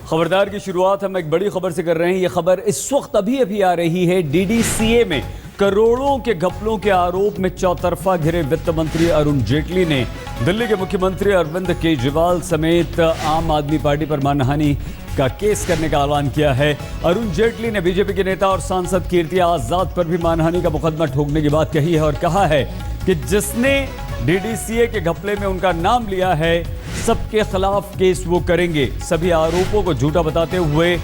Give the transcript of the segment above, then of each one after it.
खबरदार की शुरुआत हम एक बड़ी खबर से कर रहे हैं। ये खबर इस वक्त अभी आ रही है। डीडीसीए में करोड़ों के घपलों के आरोप में चौतरफा घिरे वित्त मंत्री अरुण जेटली ने दिल्ली के मुख्यमंत्री अरविंद केजरीवाल समेत आम आदमी पार्टी पर मानहानि का केस करने का ऐलान किया है। अरुण जेटली ने बीजेपी के नेता और सांसद कीर्ति आजाद पर भी मानहानि का मुकदमा ठोकने की बात कही है और कहा है कि जिसने डीडीसीए के घपले में उनका नाम लिया है सबके खिलाफ केस वो करेंगे। सभी आरोपों को झूठा बताते हुए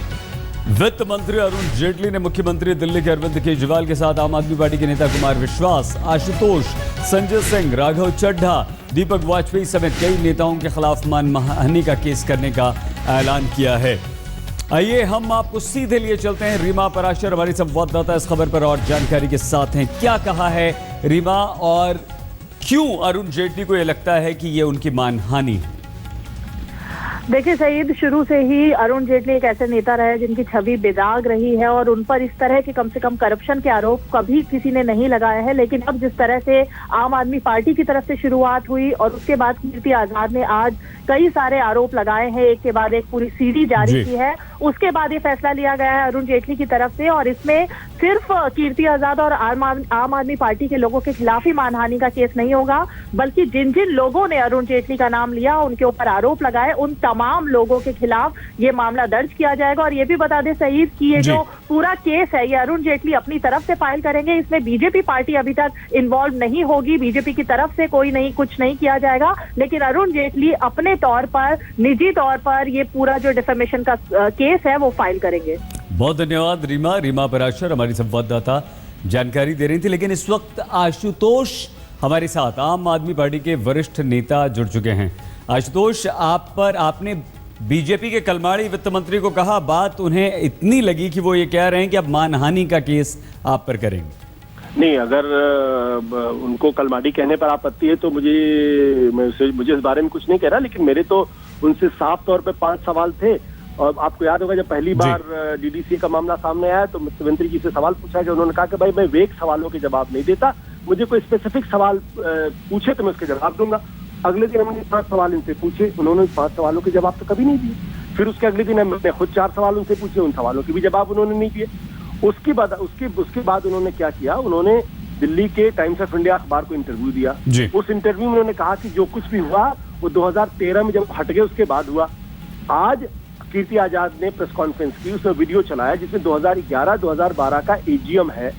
वित्त मंत्री अरुण जेटली ने मुख्यमंत्री दिल्ली के अरविंद केजरीवाल के साथ आम आदमी पार्टी के नेता कुमार विश्वास, आशुतोष, संजय सिंह, राघव चड्ढा, दीपक वाजपेयी समेत कई नेताओं के खिलाफ मानहानि का केस करने का ऐलान किया है। आइए हम आपको सीधे लिए चलते हैं। रीमा पराशर हमारी संवाददाता इस खबर पर और जानकारी के साथ हैं। क्या कहा है रीमा, और क्यों अरुण जेटली को यह लगता है कि यह उनकी मानहानि है? देखिए सईद, शुरू से ही अरुण जेटली एक ऐसे नेता रहे जिनकी छवि बेदाग रही है और उन पर इस तरह के कम से कम करप्शन के आरोप कभी किसी ने नहीं लगाए हैं। लेकिन अब जिस तरह से आम आदमी पार्टी की तरफ से शुरुआत हुई और उसके बाद कीर्ति आजाद ने आज कई सारे आरोप लगाए हैं, एक के बाद एक पूरी सीडी जारी की है, उसके बाद ये फैसला लिया गया है अरुण जेटली की तरफ से। और इसमें सिर्फ कीर्ति आजाद और आम आदमी पार्टी के लोगों के खिलाफ ही मानहानि का केस नहीं होगा, बल्कि जिन जिन लोगों ने अरुण जेटली का नाम लिया, उनके ऊपर आरोप लगाए, उन तमाम लोगों के खिलाफ ये मामला दर्ज किया जाएगा। और ये भी बता दें सईद कि ये जो पूरा केस है ये अरुण जेटली अपनी तरफ से फाइल करेंगे। इसमें बीजेपी पार्टी अभी तक इन्वॉल्व नहीं होगी, बीजेपी की तरफ से कुछ नहीं किया जाएगा। लेकिन अरुण जेटली अपने तौर पर, निजी तौर पर ये पूरा जो डिफेमेशन का केस है वो फाइल करेंगे। बहुत धन्यवाद रीमा पराशर हमारी संवाददाता जानकारी दे रही थी। लेकिन इस वक्त आशुतोष हमारे साथ, आम आदमी पार्टी के वरिष्ठ नेता जुड़ चुके हैं। आशुतोष, आपने बीजेपी के कलमाड़ी वित्त मंत्री को कहा, बात उन्हें इतनी लगी कि वो ये कह रहे हैं कि अब मानहानि का केस आप पर करेंगे। नहीं, अगर उनको कलमाड़ी कहने पर आपत्ति है तो मुझे इस बारे में कुछ नहीं कह रहा, लेकिन मेरे तो उनसे साफ तौर पे 5 सवाल थे। और आपको याद होगा जब पहली बार डीडीसी का मामला सामने आया तो मुख्यमंत्री जी से सवाल पूछा गया, उन्होंने कहा कि भाई मैं वेग सवालों के जवाब नहीं देता, मुझे कोई स्पेसिफिक सवाल पूछे तो मैं उसके जवाब दूंगा। अगले दिन हमने 5 सवाल इनसे पूछे, उन्होंने 5 सवालों के जवाब तो कभी नहीं दिए। फिर उसके अगले दिन हमने खुद 4 सवाल उनसे पूछे, उन सवालों के भी जवाब उन्होंने नहीं दिए। उसके बाद उन्होंने क्या किया, उन्होंने दिल्ली के टाइम्स ऑफ इंडिया अखबार को इंटरव्यू दिया। उस इंटरव्यू में उन्होंने कहा कि जो कुछ भी हुआ वो 2013 में जब हट गए उसके बाद हुआ। आज कीर्ति आजाद ने प्रेस कॉन्फ्रेंस की, उसमें वीडियो चलाया जिसमें 2011-2012 का एजीएम है।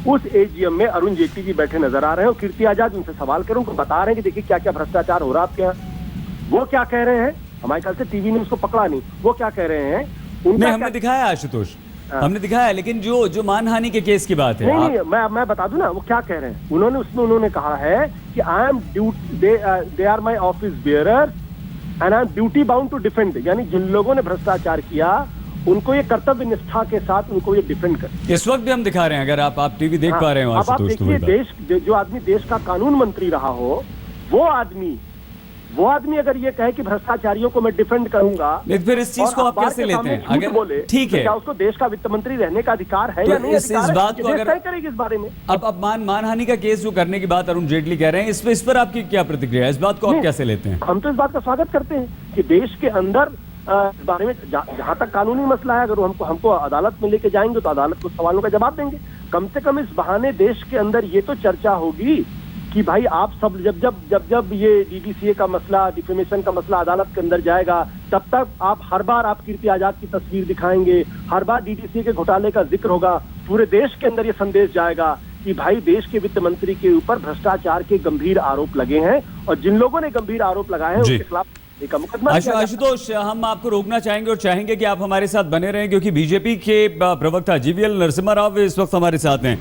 उस एजीएम में अरुण जेटली जी बैठे नजर आ रहे हैं और कीर्ति आजाद उनसे सवाल कर उनको बता रहे हैं कि देखिए क्या क्या भ्रष्टाचार हो रहा है आपके यहाँ। वो क्या कह रहे हैं, हमारे ख्याल से टीवी ने उसको पकड़ा नहीं, वो क्या कह रहे हैं उनका हमने दिखाया आशुतोष, हमने दिखाया। लेकिन जो मानहानि के केस की बात है, नहीं, मैं बता दूं ना वो क्या कह रहे हैं। उन्होंने कहा है कि I am they are my office bearer and I am duty bound to defend. यानी जिन लोगों ने भ्रष्टाचार किया उनको ये कर्तव्य निष्ठा के साथ उनको ये डिफेंड कर। इस वक्त भी हम दिखा रहे हैं, अगर आप टीवी देख पा रहे हो। अब आप देखिए, जो आदमी देश का कानून मंत्री रहा हो वो आदमी अगर ये कहे कि भ्रष्टाचारियों को मैं डिफेंड करूंगा, फिर इस चीज को आप कैसे लेते हैं? अगर बोले ठीक है, क्या उसको देश का वित्त मंत्री रहने का अधिकार है या नहीं? इस बात को अगर करेगी इस बारे में। अब मानहानि का केस जो करने की बात अरुण जेटली कह रहे हैं, इस पर आपकी क्या प्रतिक्रिया है? इस बात को आप कैसे लेते हैं? हम तो इस बात का स्वागत करते हैं कि देश के अंदर इस बारे में जहां तक कानूनी मसला है, अगर हमको अदालत में लेके जाएंगे तो अदालत को सवालों का जवाब देंगे। कम से कम इस बहाने देश के अंदर ये तो चर्चा होगी कि भाई आप सब जब ये डीडीसीए का मसला, डिफेमेशन का मसला अदालत के अंदर जाएगा, तब तक आप हर बार आप कीर्ति आजाद की तस्वीर दिखाएंगे, हर बार डीडीसीए के घोटाले का जिक्र होगा, पूरे देश के अंदर ये संदेश जाएगा कि भाई देश के वित्त मंत्री के ऊपर भ्रष्टाचार के गंभीर आरोप लगे हैं और जिन लोगों ने गंभीर आरोप लगाए हैं उनके खिलाफ आशुतोष, हम आपको रोकना चाहेंगे और चाहेंगे कि आप हमारे साथ बने रहें, क्योंकि बीजेपी के प्रवक्ता जीवीएल नरसिम्हा राव इस वक्त हमारे साथ हैं।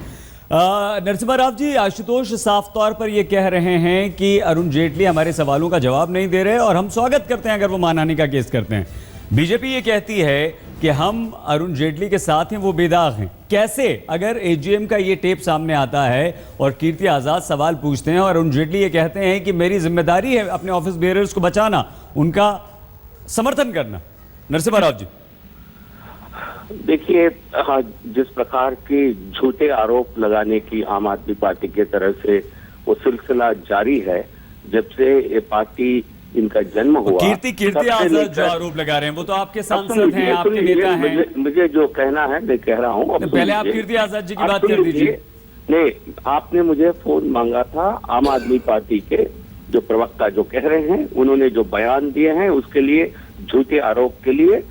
नरसिम्हा राव जी, आशुतोष साफ तौर पर ये कह रहे हैं कि अरुण जेटली हमारे सवालों का जवाब नहीं दे रहे और हम स्वागत करते हैं अगर वो मानहानि का केस करते हैं। बीजेपी ये कहती है कि हम अरुण जेटली के साथ हैं, वो बेदाग हैं। कैसे, अगर एजीएम का ये टेप सामने आता है और कीर्ति आजाद सवाल पूछते हैं और अरुण जेटली ये कहते हैं कि मेरी जिम्मेदारी है अपने ऑफिस बेयरर्स को बचाना, उनका समर्थन करना। नरसिम्हा राव जी, देखिए, जिस प्रकार के झूठे आरोप लगाने की आम आदमी पार्टी की तरफ से वो सिलसिला जारी है, जब से ये पार्टी इनका जन्म हुआ, कीर्ति तब से आजाद लेकर- जो आरोप लगा रहे हैं वो तो आपके अब सांसद सुनिए, हैं, आपके सुनिए, नेता हैं। मुझे जो कहना है मैं कह रहा हूँ। अब पहले आप सुनिए। कीर्ति आजाद जी की आप बात कर सुनिए। दीजिए। नहीं, आपने मुझे फोन मांगा था आम आदमी पार्टी के जो प्रवक्ता जो कह रहे हैं, उन्होंने जो बयान दिए हैं उसके लिए, झूठे आरोप के लिए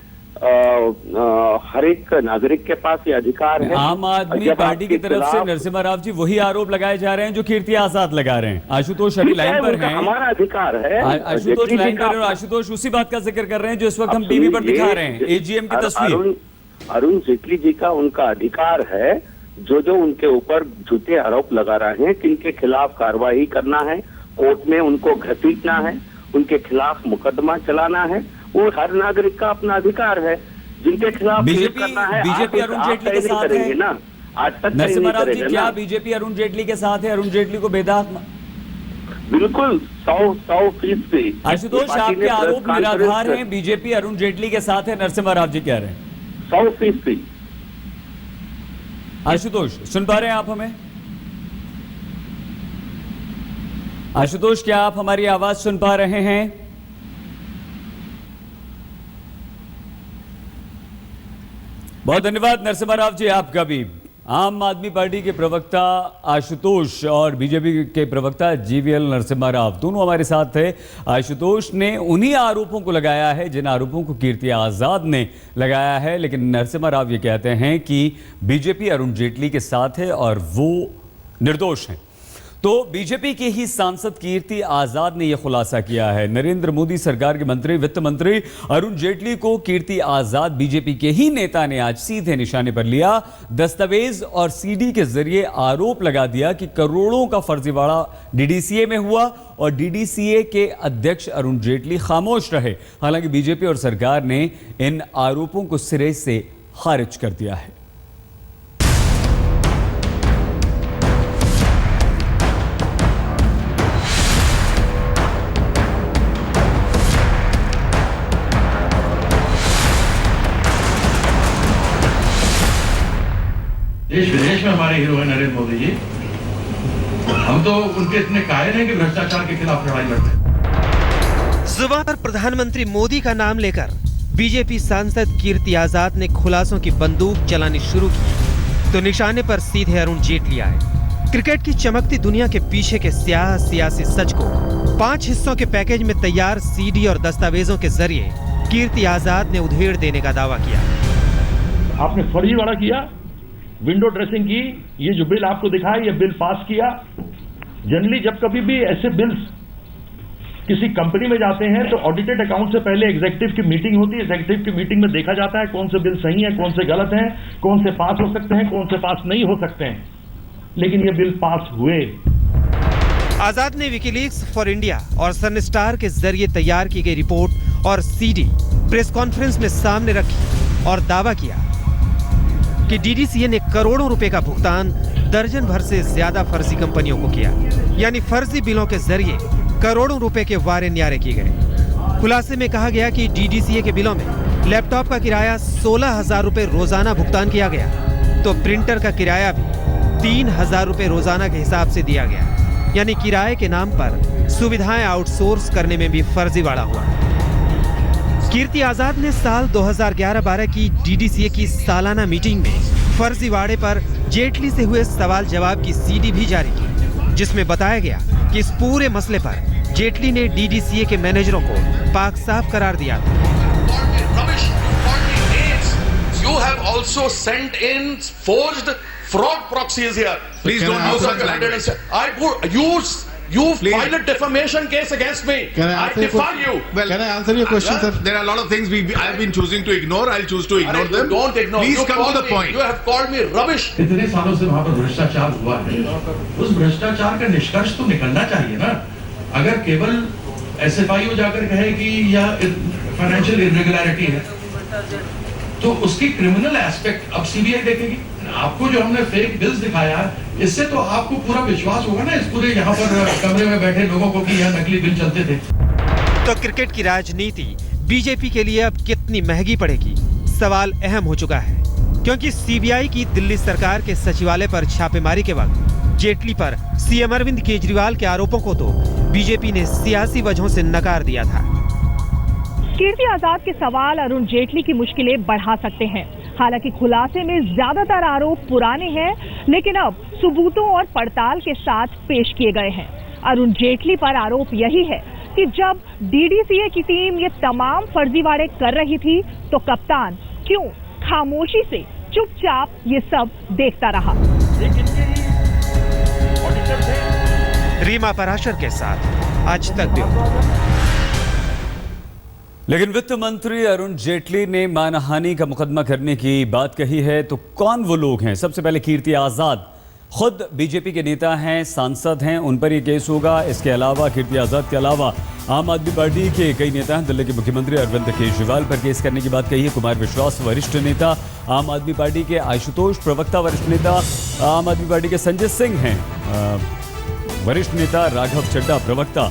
हर एक नागरिक के पास ये अधिकार है। आम आदमी जब पार्टी की आपके तरफ से खिलाफ- नरसिम्हा राव जी वही आरोप लगाए जा रहे हैं जो कीर्ति आजाद लगा रहे हैं। आशुतोष अभी लाइन पर उनका हैं। हमारा अधिकार है। आशुतोष जेटली जी लाइन का- पर, और आशुतोष उसी बात का जिक्र कर रहे हैं जो इस वक्त अब हम टीवी पर सुनिए, दिखा रहे हैं, एजीएम की तस्वीर। अरुण जेटली जी का उनका अधिकार है, जो उनके ऊपर झूठे आरोप लगा रहे हैं, किनके खिलाफ कार्रवाई करना है, कोर्ट में उनको घसीटना है, उनके खिलाफ मुकदमा चलाना है, वो हर नागरिक का अपना अधिकार है। जिनके खिलाफ केस करना है, बीजेपी आप अरुण आप जेटली तय के नहीं साथ करेंगे है ना, आज तक तय नरसिम्हा नहीं राव जी, करेंगे क्या ना। बीजेपी अरुण जेटली के साथ है? अरुण जेटली को बेदाग बिल्कुल 100% आशुतोष, आपके आरोप निराधार हैं, बीजेपी अरुण जेटली के साथ है, नरसिम्हा राव जी कह रहे हैं। 100%। आशुतोष सुन पा रहे हैं आप हमें? आशुतोष, क्या आप हमारी आवाज सुन पा रहे हैं? बहुत धन्यवाद नरसिम्हा राव जी आपका भी। आम आदमी पार्टी के प्रवक्ता आशुतोष और बीजेपी के प्रवक्ता जीवीएल नरसिम्हा राव दोनों हमारे साथ थे। आशुतोष ने उन्हीं आरोपों को लगाया है जिन आरोपों को कीर्ति आजाद ने लगाया है, लेकिन नरसिम्हा राव ये कहते हैं कि बीजेपी अरुण जेटली के साथ है और वो निर्दोष हैं। तो बीजेपी के ही सांसद कीर्ति आजाद ने यह खुलासा किया है। नरेंद्र मोदी सरकार के मंत्री, वित्त मंत्री अरुण जेटली को कीर्ति आजाद बीजेपी के ही नेता ने आज सीधे निशाने पर लिया। दस्तावेज और सीडी के जरिए आरोप लगा दिया कि करोड़ों का फर्जीवाड़ा डीडीसीए में हुआ और डीडीसीए के अध्यक्ष अरुण जेटली खामोश रहे। हालांकि बीजेपी और सरकार ने इन आरोपों को सिरे से खारिज कर दिया है। देश विदेश में हमारे हीरो है नरेंद्र मोदी जी। हम तो उनके इतने कायल हैं कि भ्रष्टाचार के खिलाफ लड़ाई लड़ते हैं। जुबान पर प्रधानमंत्री मोदी का नाम लेकर बीजेपी सांसद कीर्ति आजाद ने खुलासों की बंदूक चलानी शुरू की तो निशाने पर सीधे अरुण जेटली आए। क्रिकेट की चमकती दुनिया के पीछे के स्याह सियासी सच को 5 हिस्सों के पैकेज में तैयार सीडी और दस्तावेजों के जरिए कीर्ति आजाद ने उधेड़ देने का दावा किया। आपने फर्जीवाड़ा किया, विंडो ड्रेसिंग की, ये जो बिल आपको दिखाया ये बिल पास किया। जनरली जब कभी भी ऐसे बिल्स किसी कंपनी में जाते हैं तो ऑडिटेड अकाउंट से पहले एग्जीक्यूटिव की मीटिंग होती है। एग्जीक्यूटिव की मीटिंग में देखा जाता है कौन से बिल सही है, कौन से गलत हैं, कौन से पास हो सकते हैं, कौन से पास नहीं हो सकते हैं, लेकिन ये बिल पास हुए। आजाद ने विकीलीक्स फॉर इंडिया और सन स्टार के जरिए तैयार की गई रिपोर्ट और सीडी प्रेस कॉन्फ्रेंस में सामने रखी और दावा किया कि डीडीसीए ने करोड़ों रुपए का भुगतान दर्जन भर से ज्यादा फर्जी कंपनियों को किया, यानी फर्जी बिलों के जरिए करोड़ों रुपए के वारे न्यारे किए गए। खुलासे में कहा गया कि डीडीसीए के बिलों में लैपटॉप का किराया 16,000 रुपए रोजाना भुगतान किया गया, तो प्रिंटर का किराया भी 3,000 रुपए रोजाना के हिसाब से दिया गया, यानी किराए के नाम पर सुविधाएं आउटसोर्स करने में भी फर्जीवाड़ा हुआ। कीर्ति आजाद ने साल 2011-12 की डीडीसीए की सालाना मीटिंग में फर्जीवाड़े पर जेटली से हुए सवाल जवाब की सीडी भी जारी की, जिसमें बताया गया कि इस पूरे मसले पर जेटली ने डीडीसीए के मैनेजरों को पाक साफ करार दिया था। You have also sent in forged fraud proxies here. Please Can don't I use answer such that language. I put you Please. filed a defamation case against me. Can I I answer your defy que- you. Well, can I answer your question, sir? There are a lot of things I've been choosing to ignore. I'll choose to ignore Arey, them. Don't ignore. Please You come to called the me- point. You have called me rubbish. इतने सालों से वहां पर भ्रष्टाचार हुआ है, उस भ्रष्टाचार का निष्कर्ष तो निकलना चाहिए ना। अगर केवल SFIO जाकर कहे कि यह फाइनेंशियल इरेगुलरिटी है, तो उसकी क्रिमिनल एस्पेक्ट अब सीबीआई देखेगी। आपको जो हमने फेक बिल्स दिखाया, इससे तो आपको पूरा विश्वास होगा ना इस पूरे यहाँ पर कमरे में बैठे लोगों को कि यह नकली बिल चलते थे। तो क्रिकेट की राजनीति बीजेपी के लिए अब कितनी महंगी पड़ेगी, सवाल अहम हो चुका है, क्योंकि सीबीआई की दिल्ली सरकार के सचिवालय पर छापेमारी के वक्त जेटली पर सीएम अरविंद केजरीवाल के आरोपों को तो बीजेपी ने सियासी वजहों से नकार दिया था। कीर्ति आजाद के सवाल अरुण जेटली की मुश्किलें बढ़ा सकते हैं। हालांकि खुलासे में ज्यादातर आरोप पुराने हैं, लेकिन अब सबूतों और पड़ताल के साथ पेश किए गए हैं। अरुण जेटली पर आरोप यही है कि जब डीडीसीए की टीम ये तमाम फर्जीवाड़े कर रही थी तो कप्तान क्यों खामोशी से चुपचाप ये सब देखता रहा। रीमा पराशर के साथ आज तक ब्यूरो। लेकिन वित्त मंत्री अरुण जेटली ने मानहानि का मुकदमा करने की बात कही है, तो कौन वो लोग हैं? सबसे पहले कीर्ति आजाद खुद बीजेपी के नेता हैं, सांसद हैं, उन पर ये केस होगा। इसके अलावा कीर्ति आजाद के अलावा आम आदमी पार्टी के कई नेता हैं। दिल्ली के मुख्यमंत्री अरविंद केजरीवाल पर केस करने की बात कही है। कुमार विश्वास वरिष्ठ नेता आम आदमी पार्टी के, आशुतोष प्रवक्ता वरिष्ठ नेता आम आदमी पार्टी के, संजय सिंह हैं वरिष्ठ नेता, राघव चड्ढा प्रवक्ता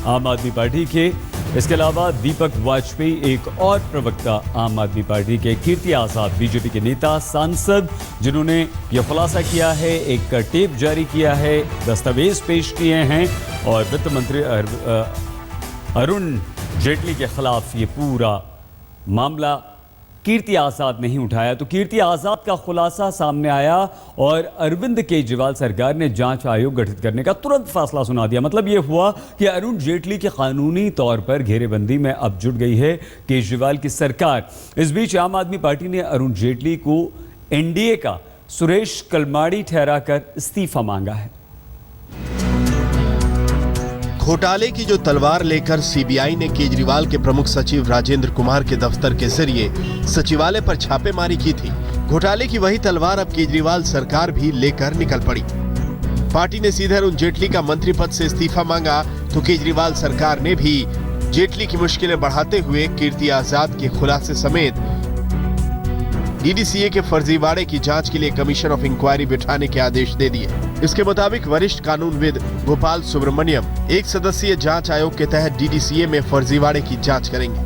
आम आदमी पार्टी के। इसके अलावा दीपक वाजपेयी एक और प्रवक्ता आम आदमी पार्टी के। कीर्ति आजाद बीजेपी के नेता, सांसद, जिन्होंने यह खुलासा किया है, एक टेप जारी किया है, दस्तावेज पेश किए हैं और वित्त मंत्री अरुण जेटली के खिलाफ ये पूरा मामला कीर्ति आजाद ने ही उठाया। तो कीर्ति आजाद का खुलासा सामने आया और अरविंद केजरीवाल सरकार ने जांच आयोग गठित करने का तुरंत फैसला सुना दिया। मतलब ये हुआ कि अरुण जेटली की कानूनी तौर पर घेरेबंदी में अब जुट गई है केजरीवाल की सरकार। इस बीच आम आदमी पार्टी ने अरुण जेटली को एनडीए का सुरेश कलमाड़ी ठहराकर इस्तीफा मांगा है। घोटाले की जो तलवार लेकर सीबीआई ने केजरीवाल के प्रमुख सचिव राजेंद्र कुमार के दफ्तर के जरिए सचिवालय पर छापेमारी की थी, घोटाले की वही तलवार अब केजरीवाल सरकार भी लेकर निकल पड़ी। पार्टी ने सीधे अरुण जेटली का मंत्री पद से इस्तीफा मांगा तो केजरीवाल सरकार ने भी जेटली की मुश्किलें बढ़ाते हुए कीर्ति आजाद के खुलासे समेत डीडीसीए के फर्जीवाड़े की जांच के लिए कमीशन ऑफ इंक्वायरी बिठाने के आदेश दे दिए। इसके मुताबिक वरिष्ठ कानूनविद गोपाल सुब्रमण्यम एक सदस्यीय जांच आयोग के तहत डीडीसीए में फर्जीवाड़े की जांच करेंगे।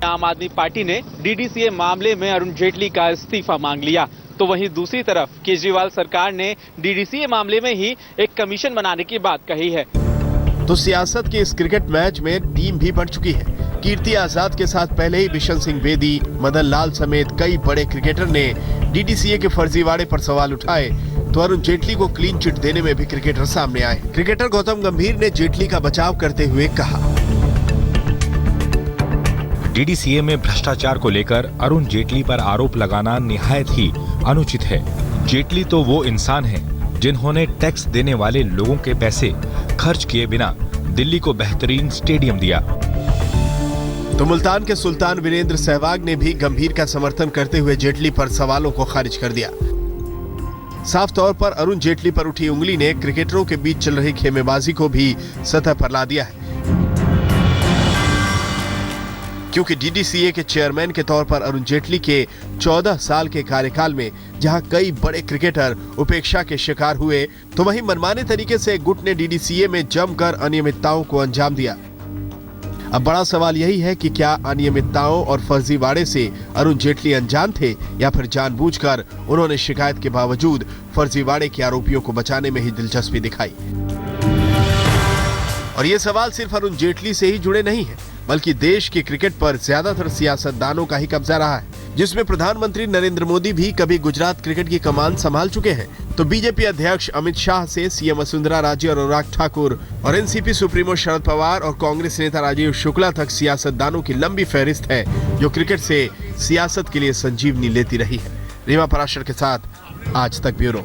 आम आदमी पार्टी ने डीडीसीए मामले में अरुण जेटली का इस्तीफा मांग लिया, तो वहीं दूसरी तरफ केजरीवाल सरकार ने डीडीसीए मामले में ही एक कमीशन बनाने की बात कही है। तो सियासत के इस क्रिकेट मैच में टीम भी बढ़ चुकी है। कीर्ति आजाद के साथ पहले ही बिशन सिंह बेदी, मदन लाल समेत कई बड़े क्रिकेटर ने डीडीसीए के फर्जीवाड़े पर सवाल उठाए, तो अरुण जेटली को क्लीन चिट देने में भी क्रिकेटर सामने आए। क्रिकेटर गौतम गंभीर ने जेटली का बचाव करते हुए कहा, डीडीसीए में भ्रष्टाचार को लेकर अरुण जेटली पर आरोप लगाना निहायत ही अनुचित है। जेटली तो वो इंसान हैं जिन्होंने टैक्स देने वाले लोगों के पैसे खर्च किए बिना दिल्ली को बेहतरीन स्टेडियम दिया। तो मुल्तान के सुल्तान वीरेंद्र सहवाग ने भी गंभीर का समर्थन करते हुए जेटली पर सवालों को खारिज कर दिया। साफ तौर पर अरुण जेटली पर उठी उंगली ने क्रिकेटरों के बीच चल रही खेमेबाजी को भी सतह पर ला दिया है, क्योंकि डीडीसीए के चेयरमैन के तौर पर अरुण जेटली के 14 साल के कार्यकाल में जहां कई बड़े क्रिकेटर उपेक्षा के शिकार हुए, तो वहीं मनमाने तरीके से एक गुट ने डीडीसीए में जमकर अनियमितताओं को अंजाम दिया। अब बड़ा सवाल यही है कि क्या अनियमितताओं और फर्जीवाड़े से अरुण जेटली अनजान थे या फिर जानबूझकर उन्होंने शिकायत के बावजूद फर्जीवाड़े के आरोपियों को बचाने में ही दिलचस्पी दिखाई। और ये सवाल सिर्फ अरुण जेटली से ही जुड़े नहीं हैं, बल्कि देश के क्रिकेट पर ज्यादातर सियासतदानों का ही कब्जा रहा है, जिसमें प्रधानमंत्री नरेंद्र मोदी भी कभी गुजरात क्रिकेट की कमान संभाल चुके हैं, तो बीजेपी अध्यक्ष अमित शाह से सीएम वसुंधरा राजे और अनुराग ठाकुर और एनसीपी सुप्रीमो शरद पवार और कांग्रेस नेता राजीव शुक्ला तक सियासतदानों की लंबी फहरिस्त है जो क्रिकेट से सियासत के लिए संजीवनी लेती रही है। रीमा पराशर के साथ आज तक ब्यूरो।